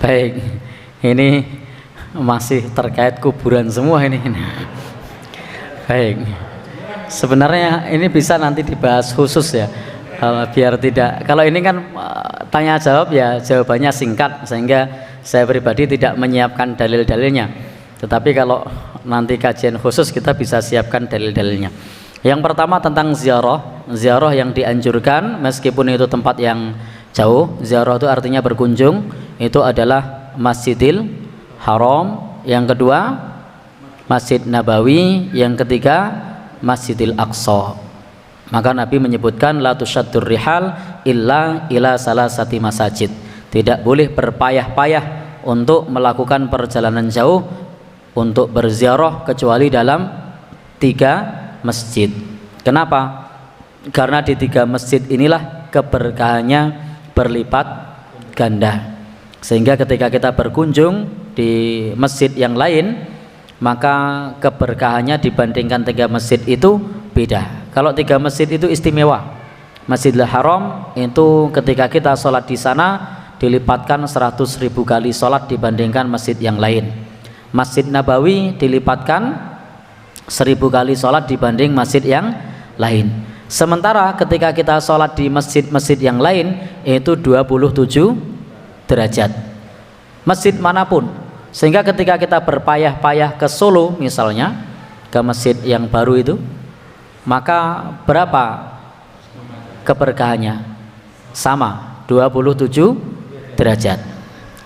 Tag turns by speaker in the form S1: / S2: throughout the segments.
S1: Baik, ini masih terkait kuburan semua ini. Baik, sebenarnya ini bisa nanti dibahas khusus ya, biar tidak, kalau ini kan tanya jawab ya jawabannya singkat, sehingga saya pribadi tidak menyiapkan dalil-dalilnya. Tetapi kalau nanti kajian khusus kita bisa siapkan dalil-dalilnya. Yang pertama tentang ziarah yang dianjurkan meskipun itu tempat yang jauh. Ziarah itu artinya berkunjung, itu adalah Masjidil Haram, yang kedua Masjid Nabawi, yang ketiga Masjidil Aqsa. Maka Nabi menyebutkan la tusyaddur rihal illa ila salasati masajid. Tidak boleh berpayah-payah untuk melakukan perjalanan jauh untuk berziarah kecuali dalam 3 masjid. Kenapa? Karena di 3 masjid inilah keberkahannya berlipat ganda. Sehingga ketika kita berkunjung di masjid yang lain, maka keberkahannya dibandingkan 3 masjid itu beda. Kalau 3 masjid itu istimewa. Masjidil Haram itu ketika kita sholat di sana dilipatkan 100.000 kali sholat dibandingkan masjid yang lain. Masjid Nabawi dilipatkan 1000 kali sholat dibanding masjid yang lain. Sementara ketika kita sholat di masjid-masjid yang lain itu 27 derajat masjid manapun. Sehingga ketika kita berpayah-payah ke Solo misalnya, ke masjid yang baru itu, maka berapa keberkahannya? Sama, 27 derajat.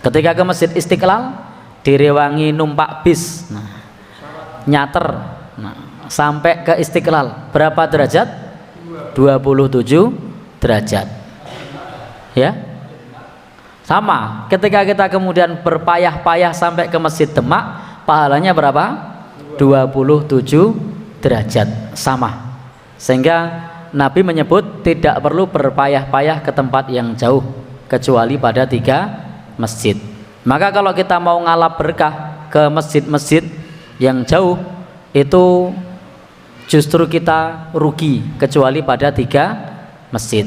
S1: Ketika ke Masjid Istiqlal direwangi numpak bis, nyater, sampai ke Istiqlal berapa derajat? 27 derajat ya. Sama, ketika kita kemudian berpayah-payah sampai ke Masjid Demak, pahalanya berapa? 27 derajat, sama. Sehingga Nabi menyebut tidak perlu berpayah-payah ke tempat yang jauh kecuali pada 3 masjid. Maka kalau kita mau ngalap berkah ke masjid-masjid yang jauh, itu justru kita rugi kecuali pada 3 masjid.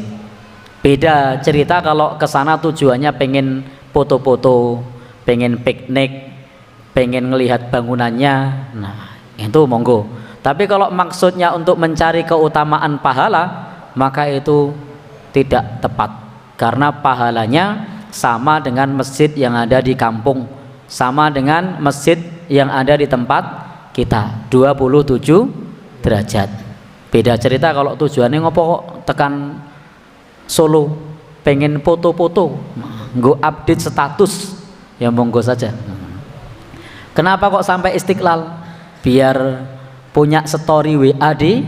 S1: Beda cerita kalau ke sana tujuannya pengen foto-foto, pengen piknik, pengen ngelihat bangunannya, nah itu monggo. Tapi kalau maksudnya untuk mencari keutamaan pahala, maka itu tidak tepat, karena pahalanya sama dengan masjid yang ada di kampung, sama dengan masjid yang ada di tempat kita, 27 derajat. Beda cerita kalau tujuannya ngopo kok tekan Solo pengen foto-foto, nggo update status, ya monggo saja. Kenapa kok sampai Istiqlal? Biar punya story WA di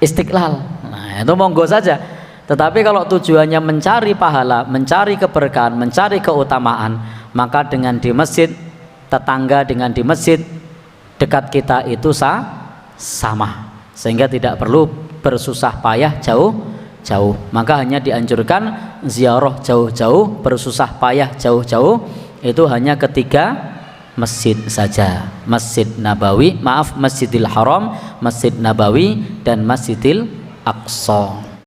S1: Istiqlal, nah itu monggo saja. Tetapi kalau tujuannya mencari pahala, mencari keberkahan, mencari keutamaan, maka dengan di masjid tetangga dengan di masjid dekat kita itu sama, sehingga tidak perlu bersusah payah jauh-jauh. Maka hanya dianjurkan ziarah jauh-jauh, bersusah payah jauh-jauh itu hanya ke 3 masjid saja. Masjid Nabawi, Masjidil Haram, Masjid Nabawi, dan Masjidil Aqsa.